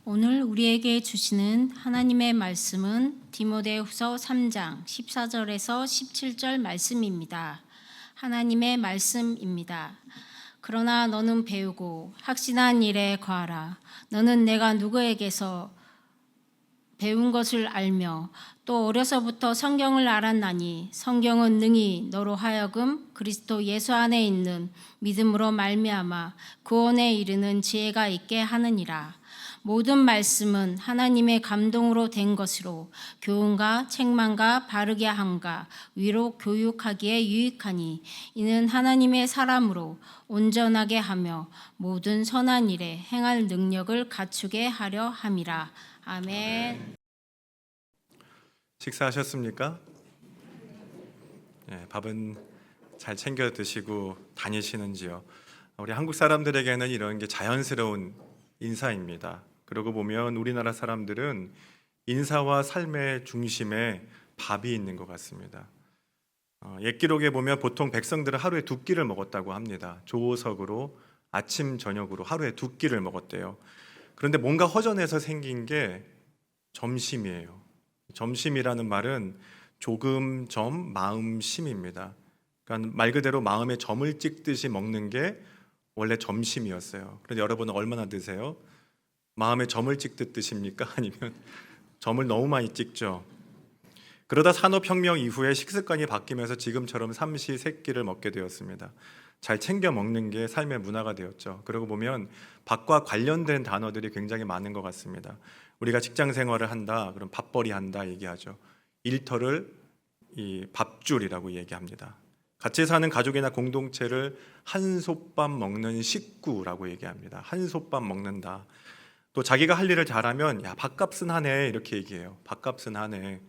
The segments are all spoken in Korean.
오늘 우리에게 주시는 하나님의 말씀은 디모데후서 3장 14절에서 17절 말씀입니다. 하나님의 말씀입니다. 그러나 너는 배우고 확신한 일에 거하라. 너는 내가 누구에게서 배운 것을 알며 또 어려서부터 성경을 알았나니 성경은 능히 너로 하여금 그리스도 예수 안에 있는 믿음으로 말미암아 구원에 이르는 지혜가 있게 하느니라. 모든 말씀은 하나님의 감동으로 된 것으로 교훈과 책망과 바르게 함과 위로 교육하기에 유익하니 이는 하나님의 사람으로 온전하게 하며 모든 선한 일에 행할 능력을 갖추게 하려 함이라. 아멘. 식사하셨습니까? 밥은 잘 챙겨 드시고 다니시는지요? 우리 한국 사람들에게는 이런 게 자연스러운 인사입니다. 그러고 보면 우리나라 사람들은 인사와 삶의 중심에 밥이 있는 것 같습니다. 옛 기록에 보면 보통 백성들은 하루에 2끼를 먹었다고 합니다. 조석으로 아침 저녁으로 하루에 2끼를 먹었대요. 그런데 뭔가 허전해서 생긴 게 점심이에요. 점심이라는 말은 조금 점 마음 심입니다. 그러니까 말 그대로 마음에 점을 찍듯이 먹는 게 원래 점심이었어요. 그런데 여러분은 얼마나 드세요? 마음에 점을 찍듯 드십니까? 아니면 점을 너무 많이 찍죠? 그러다 산업혁명 이후에 식습관이 바뀌면서 지금처럼 삼시세끼를 먹게 되었습니다. 잘 챙겨 먹는 게 삶의 문화가 되었죠. 그러고 보면 밥과 관련된 단어들이 굉장히 많은 것 같습니다. 우리가 직장 생활을 한다, 그럼 밥벌이 한다 얘기하죠. 일터를 이 밥줄이라고 얘기합니다. 같이 사는 가족이나 공동체를 한솥밥 먹는 식구라고 얘기합니다. 한솥밥 먹는다. 또 자기가 할 일을 잘하면 야, 밥값은 하네 이렇게 얘기해요. 밥값은 하네.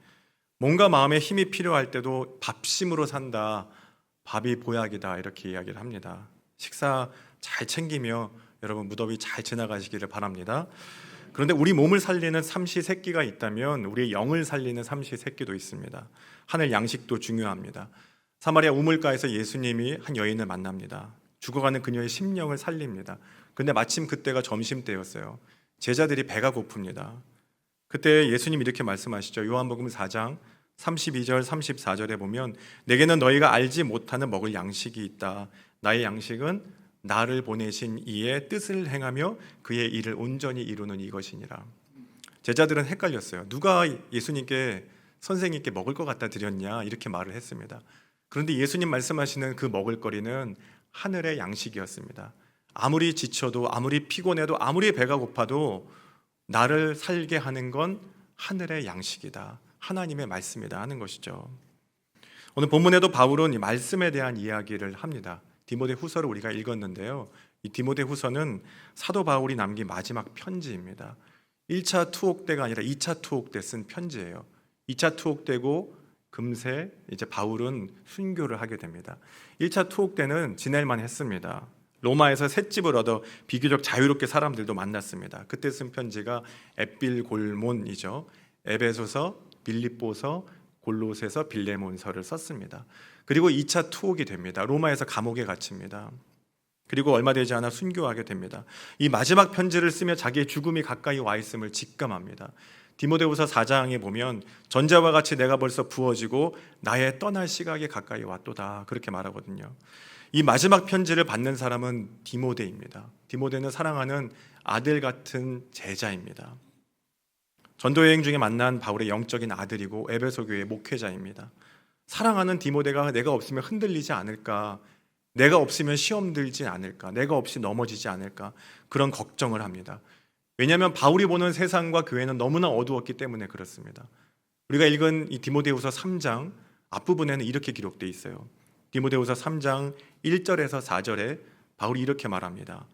뭔가 마음에 힘이 필요할 때도 밥심으로 산다. 밥이 보약이다 이렇게 이야기를 합니다. 식사 잘 챙기며 여러분 무더위 잘 지나가시기를 바랍니다. 그런데 우리 몸을 살리는 삼시세끼가 있다면 우리의 영을 살리는 삼시세끼도 있습니다. 하늘 양식도 중요합니다. 사마리아 우물가에서 예수님이 한 여인을 만납니다. 죽어가는 그녀의 심령을 살립니다. 근데 마침 그때가 점심때였어요. 제자들이 배가 고픕니다. 그때 예수님 이렇게 말씀하시죠. 요한복음 4장 32절 34절에 보면 내게는 너희가 알지 못하는 먹을 양식이 있다. 나의 양식은 나를 보내신 이의 뜻을 행하며 그의 일을 온전히 이루는 이것이니라. 제자들은 헷갈렸어요. 누가 예수님께 선생님께 먹을 것 갖다 드렸냐 이렇게 말을 했습니다. 그런데 예수님 말씀하시는 그 먹을거리는 하늘의 양식이었습니다. 아무리 지쳐도 아무리 피곤해도 아무리 배가 고파도 나를 살게 하는 건 하늘의 양식이다. 하나님의 말씀이다 하는 것이죠. 오늘 본문에도 바울은 이 말씀에 대한 이야기를 합니다. 디모데후서를 우리가 읽었는데요. 이 디모데후서는 사도 바울이 남긴 마지막 편지입니다. 1차 투옥 때가 아니라 2차 투옥 때 쓴 편지예요. 2차 투옥 때고 금세 이제 바울은 순교를 하게 됩니다. 1차 투옥 때는 지낼만 했습니다. 로마에서 셋집을 얻어 비교적 자유롭게 사람들도 만났습니다. 그때 쓴 편지가 에필골몬이죠. 에베소서, 빌립보서, 골로새서, 빌레몬서를 썼습니다. 그리고 2차 투옥이 됩니다. 로마에서 감옥에 갇힙니다. 그리고 얼마 되지 않아 순교하게 됩니다. 이 마지막 편지를 쓰며 자기의 죽음이 가까이 와 있음을 직감합니다. 디모데후서 4장에 보면 전자와 같이 내가 벌써 부어지고 나의 떠날 시각이 가까이 왔도다 그렇게 말하거든요. 이 마지막 편지를 받는 사람은 디모데입니다. 디모데는 사랑하는 아들 같은 제자입니다. 전도여행 중에 만난 바울의 영적인 아들이고 에베소 교회의 목회자입니다. 사랑하는 디모데가 내가 없으면 흔들리지 않을까, 내가 없으면 시험 들지 않을까, 내가 없이 넘어지지 않을까 그런 걱정을 합니다. 왜냐하면 바울이 보는 세상과 교회는 너무나 어두웠기 때문에 그렇습니다. 우리가 읽은 이 디모데후서 3장 앞부분에는 이렇게 기록되어 있어요. 디모데후서 3장 1절에서 4절에 바울이 이렇게 말합니다.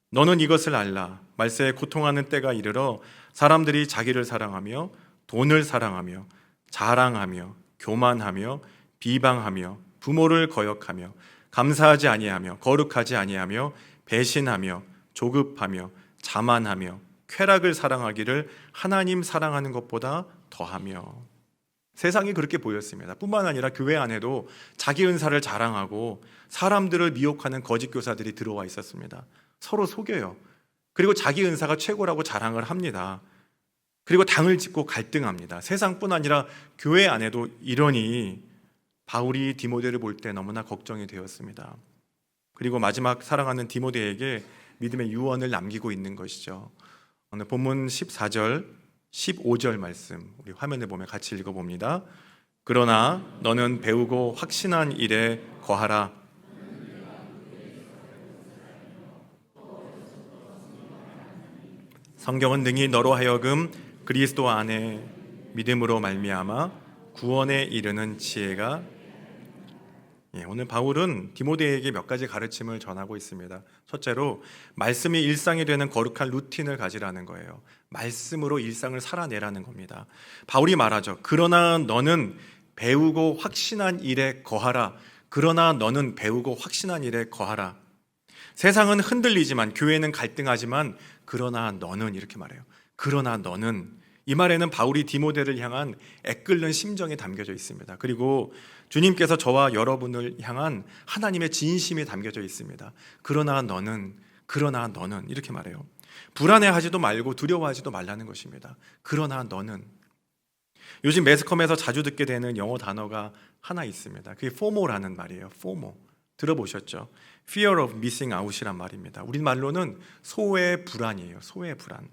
너는 이것을 알라. 말세에 고통하는 때가 이르러 사람들이 자기를 사랑하며 돈을 사랑하며 자랑하며 교만하며 비방하며 부모를 거역하며 감사하지 아니하며 거룩하지 아니하며 배신하며 조급하며 자만하며 쾌락을 사랑하기를 하나님 사랑하는 것보다 더하며. 세상이 그렇게 보였습니다. 뿐만 아니라 교회 안에도 자기 은사를 자랑하고 사람들을 미혹하는 거짓 교사들이 들어와 있었습니다. 서로 속여요. 그리고 자기 은사가 최고라고 자랑을 합니다. 그리고 당을 짓고 갈등합니다. 세상뿐 아니라 교회 안에도 이러니 바울이 디모데를 볼 때 너무나 걱정이 되었습니다. 그리고 마지막 사랑하는 디모데에게 믿음의 유언을 남기고 있는 것이죠. 오늘 본문 14절, 15절 말씀 우리 화면에 보면 같이 읽어봅니다. 그러나 너는 배우고 확신한 일에 거하라. 성경은 능히 너로 하여금 그리스도 안에 믿음으로 말미암아 구원에 이르는 지혜가 오늘 바울은 디모데에게 몇 가지 가르침을 전하고 있습니다. 첫째로 말씀이 일상이 되는 거룩한 루틴을 가지라는 거예요. 말씀으로 일상을 살아내라는 겁니다. 바울이 말하죠. 그러나 너는 배우고 확신한 일에 거하라. 그러나 너는 배우고 확신한 일에 거하라. 세상은 흔들리지만 교회는 갈등하지만 그러나 너는 이렇게 말해요. 그러나 너는 이 말에는 바울이 디모데를 향한 애끓는 심정이 담겨져 있습니다. 그리고 주님께서 저와 여러분을 향한 하나님의 진심이 담겨져 있습니다. 그러나 너는 이렇게 말해요. 불안해하지도 말고 두려워하지도 말라는 것입니다. 그러나 너는. 요즘 매스컴에서 자주 듣게 되는 영어 단어가 하나 있습니다. 그게 FOMO라는 말이에요. FOMO. 들어보셨죠? Fear of missing out이란 말입니다. 우리말로는 소외 불안이에요. 소외 불안.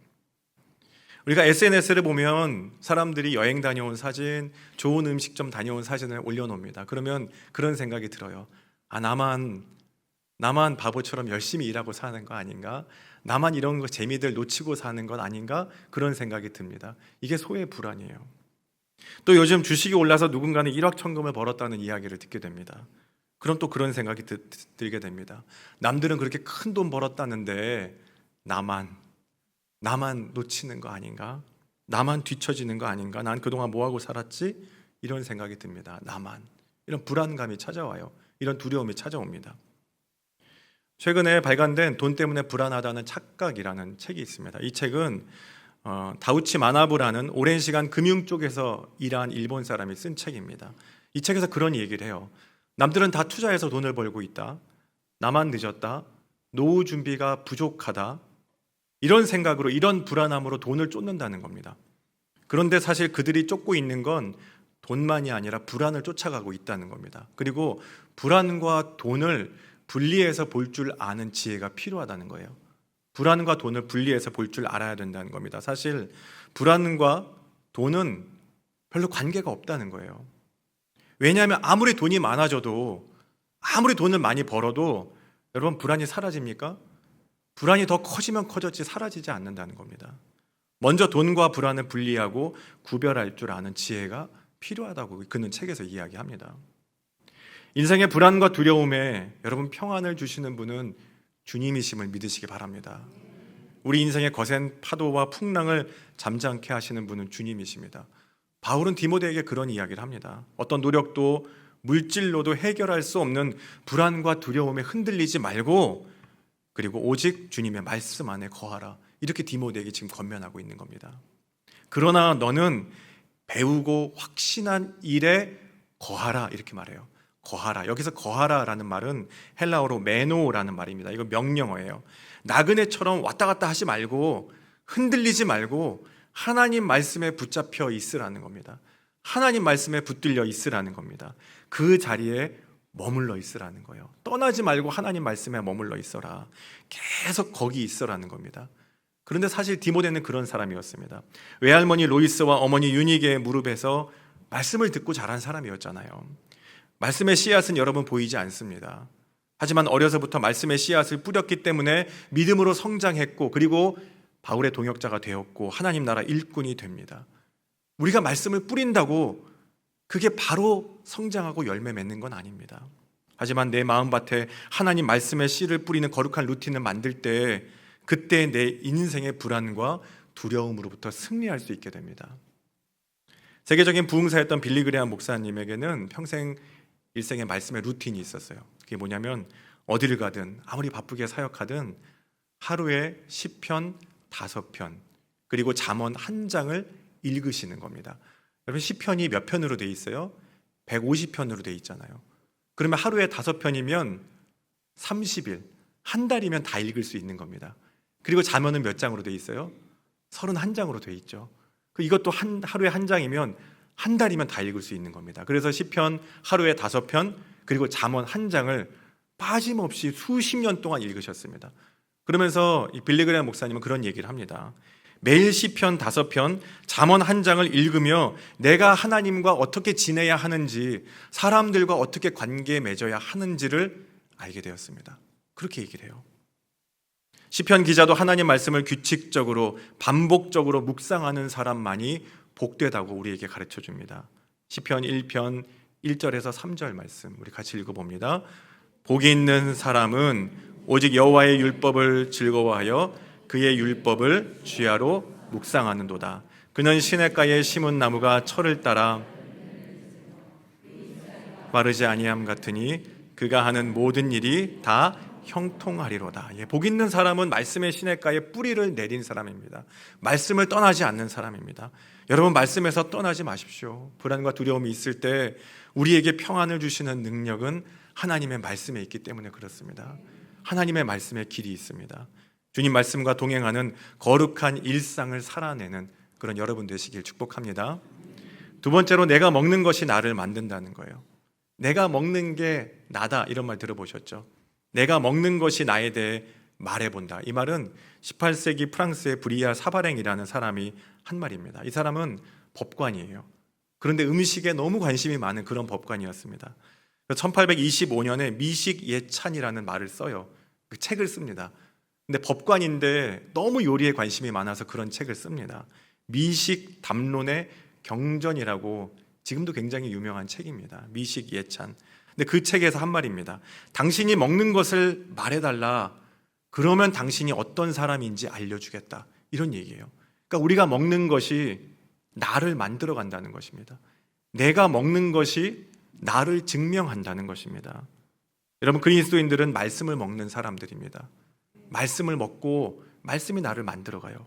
우리가 SNS를 보면 사람들이 여행 다녀온 사진, 좋은 음식점 다녀온 사진을 올려놓습니다. 그러면 그런 생각이 들어요. 나만 바보처럼 열심히 일하고 사는 거 아닌가? 나만 이런 거 재미들 놓치고 사는 건 아닌가? 그런 생각이 듭니다. 이게 소외 불안이에요. 또 요즘 주식이 올라서 누군가는 1억 천금을 벌었다는 이야기를 듣게 됩니다. 그럼 또 그런 생각이 들게 됩니다. 남들은 그렇게 큰 돈 벌었다는데 나만 놓치는 거 아닌가? 나만 뒤처지는 거 아닌가? 난 그동안 뭐하고 살았지? 이런 생각이 듭니다. 이런 불안감이 찾아와요. 이런 두려움이 찾아옵니다. 최근에 발간된 돈 때문에 불안하다는 착각이라는 책이 있습니다. 이 책은 다우치 마나부라는 오랜 시간 금융 쪽에서 일한 일본 사람이 쓴 책입니다. 이 책에서 그런 얘기를 해요. 남들은 다 투자해서 돈을 벌고 있다. 나만 늦었다. 노후 준비가 부족하다. 이런 생각으로, 이런 불안함으로 돈을 쫓는다는 겁니다. 그런데 사실 그들이 쫓고 있는 건 돈만이 아니라 불안을 쫓아가고 있다는 겁니다. 그리고 불안과 돈을 분리해서 볼 줄 아는 지혜가 필요하다는 거예요. 불안과 돈을 분리해서 볼 줄 알아야 된다는 겁니다. 사실 불안과 돈은 별로 관계가 없다는 거예요. 왜냐하면 아무리 돈이 많아져도, 아무리 돈을 많이 벌어도 여러분 불안이 사라집니까? 불안이 더 커지면 커졌지 사라지지 않는다는 겁니다. 먼저 돈과 불안을 분리하고 구별할 줄 아는 지혜가 필요하다고 그는 책에서 이야기합니다. 인생의 불안과 두려움에 여러분 평안을 주시는 분은 주님이심을 믿으시기 바랍니다. 우리 인생의 거센 파도와 풍랑을 잠잠케 하시는 분은 주님이십니다. 바울은 디모데에게 그런 이야기를 합니다. 어떤 노력도 물질로도 해결할 수 없는 불안과 두려움에 흔들리지 말고, 그리고 오직 주님의 말씀 안에 거하라. 이렇게 디모데에게 지금 권면하고 있는 겁니다. 그러나 너는 배우고 확신한 일에 거하라. 이렇게 말해요. 거하라. 여기서 거하라라는 말은 헬라어로 메노라는 말입니다. 이거 명령어예요. 나그네처럼 왔다 갔다 하지 말고 흔들리지 말고 하나님 말씀에 붙잡혀 있으라는 겁니다. 하나님 말씀에 붙들려 있으라는 겁니다. 그 자리에 머물러 있으라는 거예요. 떠나지 말고 하나님 말씀에 머물러 있어라. 계속 거기 있어라는 겁니다. 그런데 사실 디모데는 그런 사람이었습니다. 외할머니 로이스와 어머니 유니게의 무릎에서 말씀을 듣고 자란 사람이었잖아요. 말씀의 씨앗은 여러분 보이지 않습니다. 하지만 어려서부터 말씀의 씨앗을 뿌렸기 때문에 믿음으로 성장했고, 그리고 바울의 동역자가 되었고 하나님 나라 일꾼이 됩니다. 우리가 말씀을 뿌린다고 그게 바로 성장하고 열매 맺는 건 아닙니다. 하지만 내 마음밭에 하나님 말씀의 씨를 뿌리는 거룩한 루틴을 만들 때, 그때 내 인생의 불안과 두려움으로부터 승리할 수 있게 됩니다. 세계적인 부흥사였던 빌리 그레함 목사님에게는 평생 일생의 말씀의 루틴이 있었어요. 그게 뭐냐면 어디를 가든 아무리 바쁘게 사역하든 하루에 시편 5편 그리고 잠언 1장을 읽으시는 겁니다. 여러분 시편이 몇 편으로 돼 있어요? 150편으로 돼 있잖아요. 그러면 하루에 5편이면 30일, 한 달이면 다 읽을 수 있는 겁니다. 그리고 자문은 몇 장으로 돼 있어요? 31장으로 돼 있죠. 이것도 하루에 한 장이면 한 달이면 다 읽을 수 있는 겁니다. 그래서 시편 하루에 5편, 그리고 잠언 한 장을 빠짐없이 수십 년 동안 읽으셨습니다. 그러면서 이 빌리그레암 목사님은 그런 얘기를 합니다. 매일 시편 5편, 잠언 한 장을 읽으며 내가 하나님과 어떻게 지내야 하는지, 사람들과 어떻게 관계 맺어야 하는지를 알게 되었습니다. 그렇게 얘기를 해요. 시편 기자도 하나님 말씀을 규칙적으로 반복적으로 묵상하는 사람만이 복되다고 우리에게 가르쳐 줍니다. 시편 1편 1절에서 3절 말씀 우리 같이 읽어봅니다. 복이 있는 사람은 오직 여호와의 율법을 즐거워하여 그의 율법을 주야로 묵상하는도다. 그는 시냇가에 심은 나무가 철을 따라 마르지 아니함 같으니 그가 하는 모든 일이 다 형통하리로다. 복 있는 사람은 말씀의 시냇가에 뿌리를 내린 사람입니다. 말씀을 떠나지 않는 사람입니다. 여러분, 말씀에서 떠나지 마십시오. 불안과 두려움이 있을 때 우리에게 평안을 주시는 능력은 하나님의 말씀에 있기 때문에 그렇습니다. 하나님의 말씀에 길이 있습니다. 주님 말씀과 동행하는 거룩한 일상을 살아내는 그런 여러분 되시길 축복합니다. 두 번째로, 내가 먹는 것이 나를 만든다는 거예요. 내가 먹는 게 나다, 이런 말 들어보셨죠? 내가 먹는 것이 나에 대해 말해본다. 이 말은 18세기 프랑스의 브리아 사바랭이라는 사람이 한 말입니다. 이 사람은 법관이에요. 그런데 음식에 너무 관심이 많은 그런 법관이었습니다. 1825년에 미식 예찬이라는 말을 써요. 그 책을 씁니다. 근데 법관인데 너무 요리에 관심이 많아서 그런 책을 씁니다. 미식 담론의 경전이라고 지금도 굉장히 유명한 책입니다. 미식 예찬. 근데 그 책에서 한 말입니다. 당신이 먹는 것을 말해달라. 그러면 당신이 어떤 사람인지 알려주겠다. 이런 얘기예요. 그러니까 우리가 먹는 것이 나를 만들어 간다는 것입니다. 내가 먹는 것이 나를 증명한다는 것입니다. 여러분, 그리스도인들은 말씀을 먹는 사람들입니다. 말씀을 먹고 말씀이 나를 만들어 가요.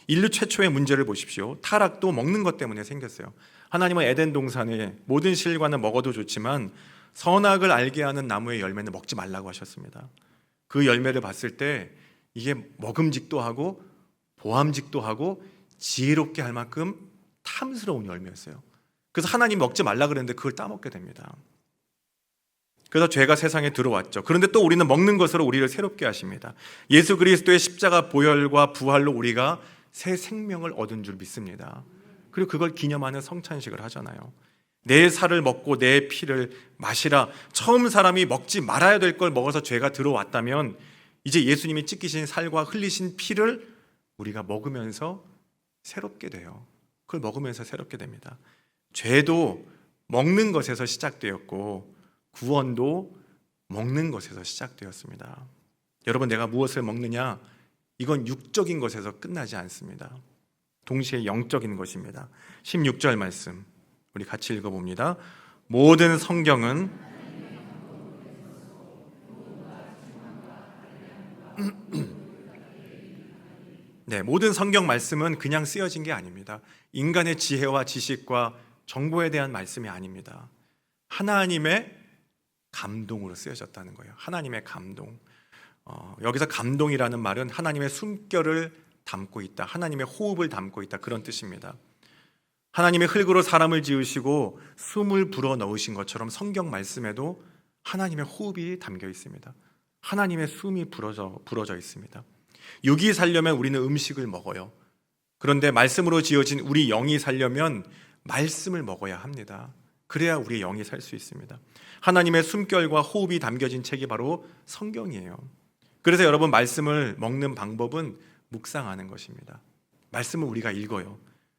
인류 최초의 문제를 보십시오. 타락도 먹는 것 때문에 생겼어요. 하나님은 에덴 동산에 모든 실과는 먹어도 좋지만 선악을 알게 하는 나무의 열매는 먹지 말라고 하셨습니다. 그 열매를 봤을 때 이게 먹음직도 하고 보암직도 하고 지혜롭게 할 만큼 탐스러운 열매였어요. 그래서 하나님이 먹지 말라 그랬는데 그걸 따먹게 됩니다. 그래서 죄가 세상에 들어왔죠. 그런데 또 우리는 먹는 것으로 우리를 새롭게 하십니다. 예수 그리스도의 십자가 보혈과 부활로 우리가 새 생명을 얻은 줄 믿습니다. 그리고 그걸 기념하는 성찬식을 하잖아요. 내 살을 먹고 내 피를 마시라. 처음 사람이 먹지 말아야 될 걸 먹어서 죄가 들어왔다면 이제 예수님이 찢기신 살과 흘리신 피를 우리가 먹으면서 새롭게 돼요. 그걸 먹으면서 새롭게 됩니다. 죄도 먹는 것에서 시작되었고 구원도 먹는 것에서 시작되었습니다. 여러분, 내가 무엇을 먹느냐? 이건 육적인 것에서 끝나지 않습니다. 동시에 영적인 것입니다. 16절 말씀 우리 같이 읽어봅니다. 모든 성경은 모든 성경 말씀은 그냥 쓰여진 게 아닙니다. 인간의 지혜와 지식과 정보에 대한 말씀이 아닙니다. 하나님의 감동으로 쓰여졌다는 거예요. 하나님의 감동. 여기서 감동이라는 말은 하나님의 숨결을 담고 있다, 하나님의 호흡을 담고 있다, 그런 뜻입니다. 하나님의 흙으로 사람을 지으시고 숨을 불어 넣으신 것처럼 성경 말씀에도 하나님의 호흡이 담겨 있습니다. 하나님의 숨이 불어져 있습니다. 육이 살려면 우리는 음식을 먹어요. 그런데 말씀으로 지어진 우리 영이 살려면 말씀을 먹어야 합니다. 그래야 우리 영이 살 수 있습니다. 하나님의 숨결과 호흡이 담겨진 책이 바로 성경이에요. 그래서 여러분, 말씀을 먹는 방법은 묵상하는 것입니다. 말씀을 우리가 읽어요.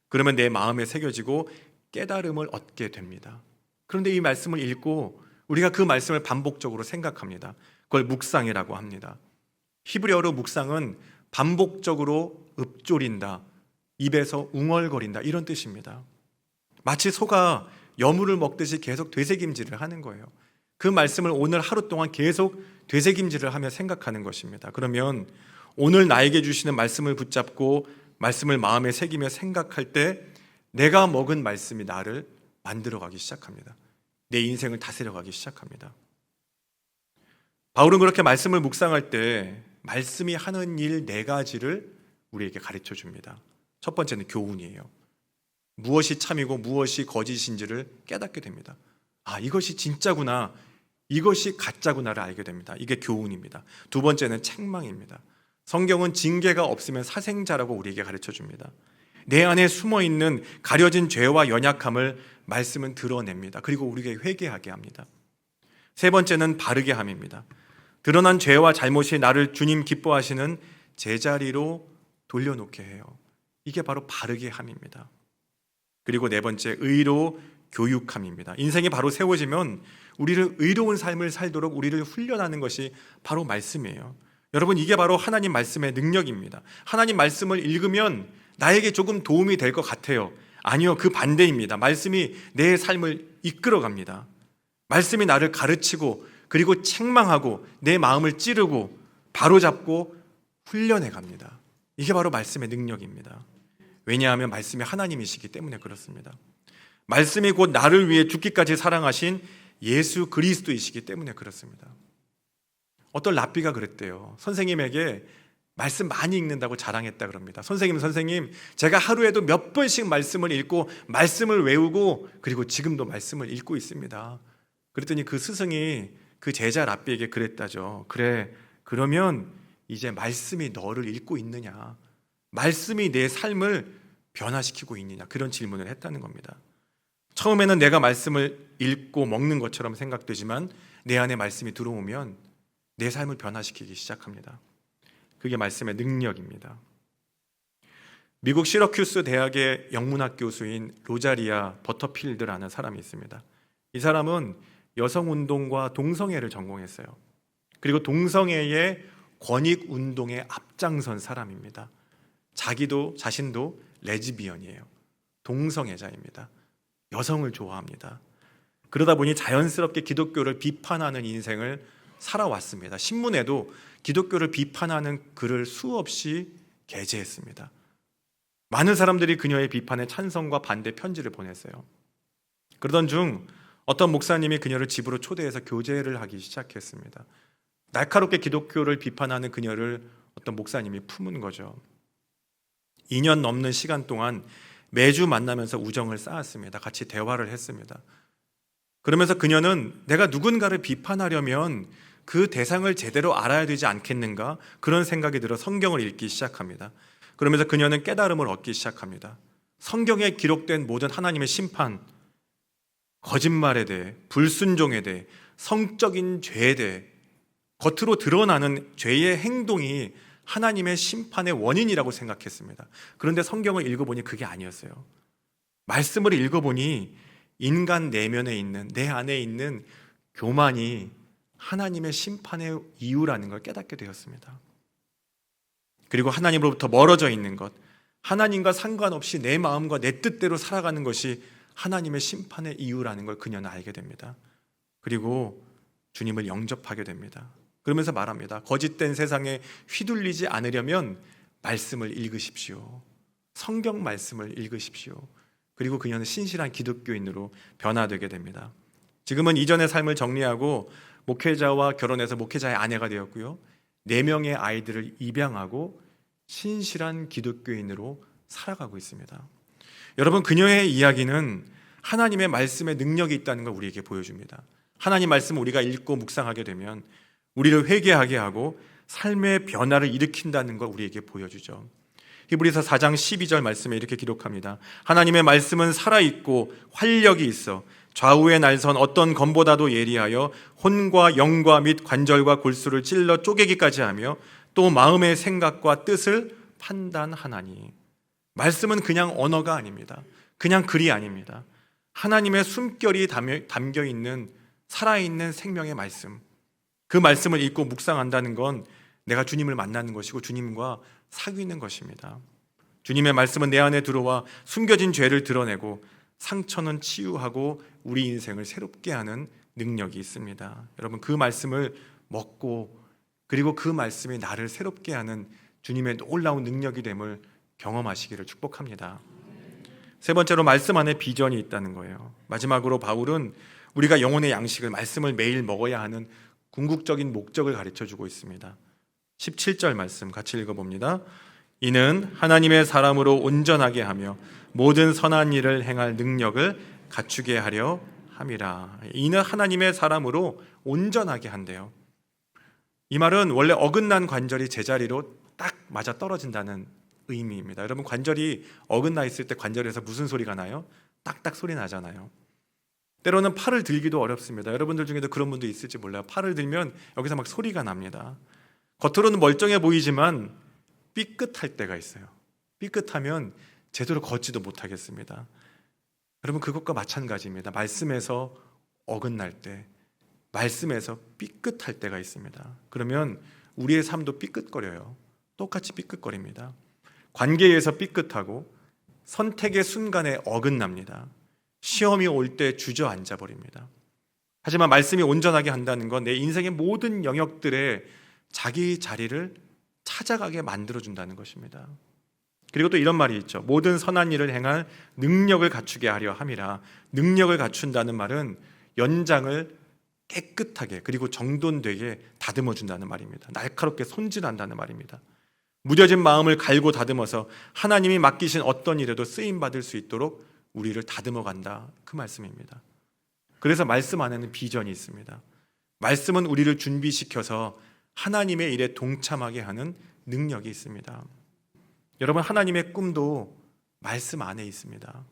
그러면 내 마음에 새겨지고 깨달음을 얻게 됩니다. 그런데 이 말씀을 읽고 우리가 그 말씀을 반복적으로 생각합니다. 그걸 묵상이라고 합니다. 히브리어로 묵상은 반복적으로 읊조린다, 입에서 웅얼거린다, 이런 뜻입니다. 마치 소가 여물을 먹듯이 계속 되새김질을 하는 거예요. 그 말씀을 오늘 하루 동안 계속 되새김질을 하며 생각하는 것입니다. 그러면 오늘 나에게 주시는 말씀을 붙잡고 말씀을 마음에 새기며 생각할 때 내가 먹은 말씀이 나를 만들어가기 시작합니다. 내 인생을 다스려가기 시작합니다. 바울은 그렇게 말씀을 묵상할 때 말씀이 하는 일 네 가지를 우리에게 가르쳐 줍니다. 첫 번째는 교훈이에요. 무엇이 참이고 무엇이 거짓인지를 깨닫게 됩니다. 아, 이것이 진짜구나, 이것이 가짜구나를 알게 됩니다. 이게 교훈입니다. 두 번째는 책망입니다. 성경은 징계가 없으면 사생자라고 우리에게 가르쳐 줍니다. 내 안에 숨어있는 가려진 죄와 연약함을 말씀은 드러냅니다. 그리고 우리에게 회개하게 합니다. 세 번째는 바르게 함입니다. 드러난 죄와 잘못이 나를 주님 기뻐하시는 제자리로 돌려놓게 해요. 이게 바로 바르게 함입니다. 그리고 네 번째, 의로 교육함입니다. 인생이 바로 세워지면 우리를 의로운 삶을 살도록 우리를 훈련하는 것이 바로 말씀이에요. 여러분, 이게 바로 하나님 말씀의 능력입니다. 하나님 말씀을 읽으면 나에게 조금 도움이 될 것 같아요. 아니요, 그 반대입니다. 말씀이 내 삶을 이끌어갑니다. 말씀이 나를 가르치고 그리고 책망하고 내 마음을 찌르고 바로잡고 훈련해 갑니다. 이게 바로 말씀의 능력입니다. 왜냐하면 말씀이 하나님이시기 때문에 그렇습니다. 말씀이 곧 나를 위해 죽기까지 사랑하신 예수 그리스도이시기 때문에 그렇습니다. 어떤 랍비가 그랬대요. 선생님에게 말씀 많이 읽는다고 자랑했다 그럽니다. 선생님, 제가 하루에도 몇 번씩 말씀을 읽고 말씀을 외우고 그리고 지금도 말씀을 읽고 있습니다. 그랬더니 그 스승이 그 제자 랍비에게 그랬다죠. 그래, 그러면 이제 말씀이 너를 읽고 있느냐, 말씀이 내 삶을 변화시키고 있느냐, 그런 질문을 했다는 겁니다. 처음에는 내가 말씀을 읽고 먹는 것처럼 생각되지만 내 안에 말씀이 들어오면 내 삶을 변화시키기 시작합니다. 그게 말씀의 능력입니다. 미국 시러큐스 대학의 영문학 교수인 로자리아 버터필드라는 사람이 있습니다. 이 사람은 여성운동과 동성애를 전공했어요. 그리고 동성애의 권익운동에 앞장선 사람입니다. 자신도 레즈비언이에요. 동성애자입니다. 여성을 좋아합니다. 그러다 보니 자연스럽게 기독교를 비판하는 인생을 살아왔습니다. 신문에도 기독교를 비판하는 글을 수없이 게재했습니다. 많은 사람들이 그녀의 비판에 찬성과 반대 편지를 보냈어요. 그러던 중 어떤 목사님이 그녀를 집으로 초대해서 교제를 하기 시작했습니다. 날카롭게 기독교를 비판하는 그녀를 어떤 목사님이 품은 거죠. 2년 넘는 시간 동안 매주 만나면서 우정을 쌓았습니다. 같이 대화를 했습니다. 그러면서 그녀는 내가 누군가를 비판하려면 그 대상을 제대로 알아야 되지 않겠는가, 그런 생각이 들어 성경을 읽기 시작합니다. 그러면서 그녀는 깨달음을 얻기 시작합니다. 성경에 기록된 모든 하나님의 심판, 거짓말에 대해, 불순종에 대해, 성적인 죄에 대해, 겉으로 드러나는 죄의 행동이 하나님의 심판의 원인이라고 생각했습니다. 그런데 성경을 읽어보니 그게 아니었어요. 말씀을 읽어보니 인간 내면에 있는, 내 안에 있는 교만이 하나님의 심판의 이유라는 걸 깨닫게 되었습니다. 그리고 하나님으로부터 멀어져 있는 것, 하나님과 상관없이 내 마음과 내 뜻대로 살아가는 것이 하나님의 심판의 이유라는 걸 그녀는 알게 됩니다. 그리고 주님을 영접하게 됩니다. 그러면서 말합니다. 거짓된 세상에 휘둘리지 않으려면 말씀을 읽으십시오. 성경 말씀을 읽으십시오. 그리고 그녀는 신실한 기독교인으로 변화되게 됩니다. 지금은 이전의 삶을 정리하고 목회자와 결혼해서 목회자의 아내가 되었고요. 4명의 아이들을 입양하고 신실한 기독교인으로 살아가고 있습니다. 여러분, 그녀의 이야기는 하나님의 말씀에 능력이 있다는 걸 우리에게 보여줍니다. 하나님 말씀을 우리가 읽고 묵상하게 되면 우리를 회개하게 하고 삶의 변화를 일으킨다는 걸 우리에게 보여주죠. 히브리서 4장 12절 말씀에 이렇게 기록합니다. 하나님의 말씀은 살아있고 활력이 있어 좌우의 날선 어떤 검보다도 예리하여 혼과 영과 및 관절과 골수를 찔러 쪼개기까지 하며 또 마음의 생각과 뜻을 판단하나니. 말씀은 그냥 언어가 아닙니다. 그냥 글이 아닙니다. 하나님의 숨결이 담겨있는 살아있는 생명의 말씀, 그 말씀을 읽고 묵상한다는 건 내가 주님을 만나는 것이고 주님과 사귀는 것입니다. 주님의 말씀은 내 안에 들어와 숨겨진 죄를 드러내고 상처는 치유하고 우리 인생을 새롭게 하는 능력이 있습니다. 여러분, 그 말씀을 먹고 그리고 그 말씀이 나를 새롭게 하는 주님의 놀라운 능력이 됨을 경험하시기를 축복합니다. 세 번째로 말씀 안에 비전이 있다는 거예요. 마지막으로 바울은 우리가 영혼의 양식을, 말씀을 매일 먹어야 하는 궁극적인 목적을 가르쳐주고 있습니다. 17절 말씀 같이 읽어봅니다. 이는 하나님의 사람으로 온전하게 하며 모든 선한 일을 행할 능력을 갖추게 하려 함이라. 이는 하나님의 사람으로 온전하게 한대요. 이 말은 원래 어긋난 관절이 제자리로 딱 맞아 떨어진다는 의미입니다. 여러분, 관절이 어긋나 있을 때 관절에서 무슨 소리가 나요? 딱딱 소리 나잖아요. 때로는 팔을 들기도 어렵습니다. 여러분들 중에도 그런 분도 있을지 몰라요. 팔을 들면 여기서 막 소리가 납니다. 겉으로는 멀쩡해 보이지만 삐끗할 때가 있어요. 삐끗하면 제대로 걷지도 못하겠습니다. 여러분, 그것과 마찬가지입니다. 말씀에서 어긋날 때, 말씀에서 삐끗할 때가 있습니다. 그러면 우리의 삶도 삐끗거려요. 똑같이 삐끗거립니다. 관계에서 삐끗하고 선택의 순간에 어긋납니다. 시험이 올 때 주저앉아 버립니다. 하지만 말씀이 온전하게 한다는 건 내 인생의 모든 영역들에 자기 자리를 찾아가게 만들어준다는 것입니다. 그리고 또 이런 말이 있죠. 모든 선한 일을 행할 능력을 갖추게 하려 함이라. 능력을 갖춘다는 말은 연장을 깨끗하게 그리고 정돈되게 다듬어 준다는 말입니다. 날카롭게 손질한다는 말입니다. 무뎌진 마음을 갈고 다듬어서 하나님이 맡기신 어떤 일에도 쓰임받을 수 있도록 우리를 다듬어 간다, 그 말씀입니다. 그래서 말씀 안에는 비전이 있습니다. 말씀은 우리를 준비시켜서 하나님의 일에 동참하게 하는 능력이 있습니다. 여러분, 하나님의 꿈도 말씀 안에 있습니다.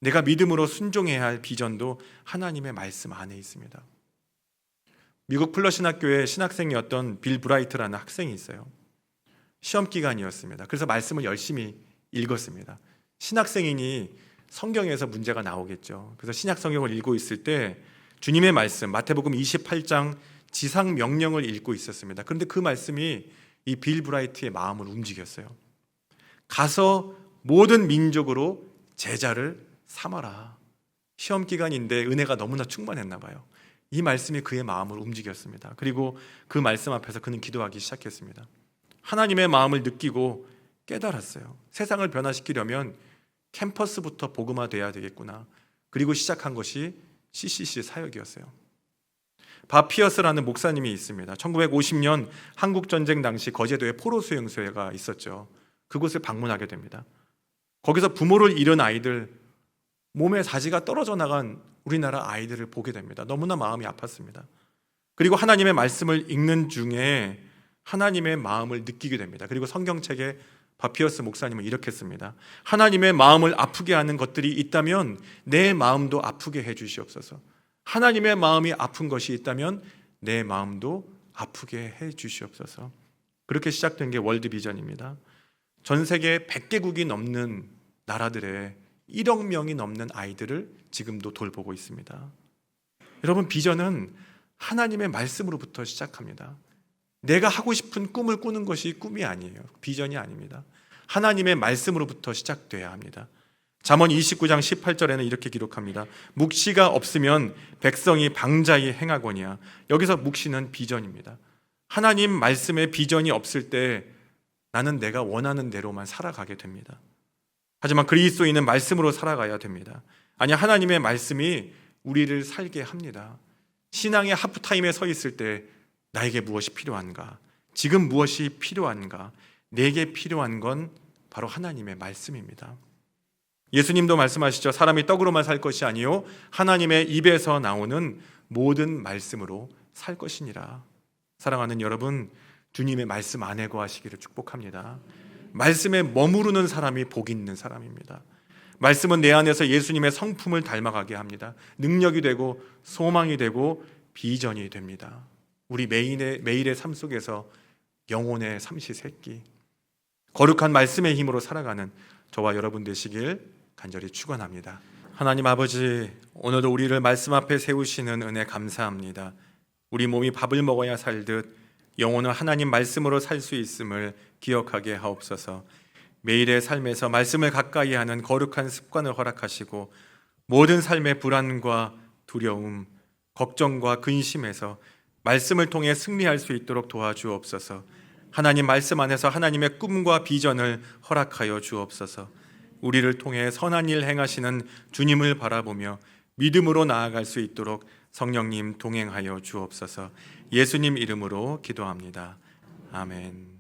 내가 믿음으로 순종해야 할 비전도 하나님의 말씀 안에 있습니다. 미국 플러 신학교의 신학생이었던 빌 브라이트라는 학생이 있어요. 시험 기간이었습니다. 그래서 말씀을 열심히 읽었습니다. 신학생이니 성경에서 문제가 나오겠죠. 그래서 신약 성경을 읽고 있을 때 주님의 말씀 마태복음 28장 지상 명령을 읽고 있었습니다. 그런데 그 말씀이 이 빌 브라이트의 마음을 움직였어요. 가서 모든 민족으로 제자를 삼아라. 시험 기간인데 은혜가 너무나 충만했나 봐요. 이 말씀이 그의 마음을 움직였습니다. 그리고 그 말씀 앞에서 그는 기도하기 시작했습니다. 하나님의 마음을 느끼고 깨달았어요. 세상을 변화시키려면 캠퍼스부터 복음화돼야 되겠구나. 그리고 시작한 것이 CCC 사역이었어요. 밥 피어스라는 목사님이 있습니다. 1950년 한국전쟁 당시 거제도에 포로 수용소가 있었죠. 그곳을 방문하게 됩니다. 거기서 부모를 잃은 아이들, 몸에 사지가 떨어져 나간 우리나라 아이들을 보게 됩니다. 너무나 마음이 아팠습니다. 그리고 하나님의 말씀을 읽는 중에 하나님의 마음을 느끼게 됩니다. 그리고 성경책에 바피어스 목사님은 이렇게 씁니다. 하나님의 마음을 아프게 하는 것들이 있다면 내 마음도 아프게 해 주시옵소서. 하나님의 마음이 아픈 것이 있다면 내 마음도 아프게 해 주시옵소서. 그렇게 시작된 게 월드비전입니다. 전 세계 100개국이 넘는 나라들의 1억 명이 넘는 아이들을 지금도 돌보고 있습니다. 여러분, 비전은 하나님의 말씀으로부터 시작합니다. 내가 하고 싶은 꿈을 꾸는 것이 꿈이 아니에요. 비전이 아닙니다. 하나님의 말씀으로부터 시작돼야 합니다. 잠언 29장 18절에는 이렇게 기록합니다. 묵시가 없으면 백성이 방자히 행하거니와. 여기서 묵시는 비전입니다. 하나님 말씀에 비전이 없을 때 나는 내가 원하는 대로만 살아가게 됩니다. 하지만 그리스도인은 말씀으로 살아가야 됩니다. 아니, 하나님의 말씀이 우리를 살게 합니다. 신앙의 하프타임에 서 있을 때 나에게 무엇이 필요한가? 지금 무엇이 필요한가? 내게 필요한 건 바로 하나님의 말씀입니다. 예수님도 말씀하시죠. 사람이 떡으로만 살 것이 아니요 하나님의 입에서 나오는 모든 말씀으로 살 것이니라. 사랑하는 여러분, 주님의 말씀 안에 거하시기를 축복합니다. 말씀에 머무르는 사람이 복 있는 사람입니다. 말씀은 내 안에서 예수님의 성품을 닮아가게 합니다. 능력이 되고 소망이 되고 비전이 됩니다. 우리 매일의 삶 속에서 영혼의 삼시세끼 거룩한 말씀의 힘으로 살아가는 저와 여러분 되시길 간절히 축원합니다. 하나님 아버지, 오늘도 우리를 말씀 앞에 세우시는 은혜 감사합니다. 우리 몸이 밥을 먹어야 살듯 영혼은 하나님 말씀으로 살 수 있음을 기억하게 하옵소서. 매일의 삶에서 말씀을 가까이 하는 거룩한 습관을 허락하시고 모든 삶의 불안과 두려움, 걱정과 근심에서 말씀을 통해 승리할 수 있도록 도와주옵소서. 하나님 말씀 안에서 하나님의 꿈과 비전을 허락하여 주옵소서. 우리를 통해 선한 일 행하시는 주님을 바라보며 믿음으로 나아갈 수 있도록 성령님 동행하여 주옵소서. 예수님 이름으로 기도합니다. 아멘.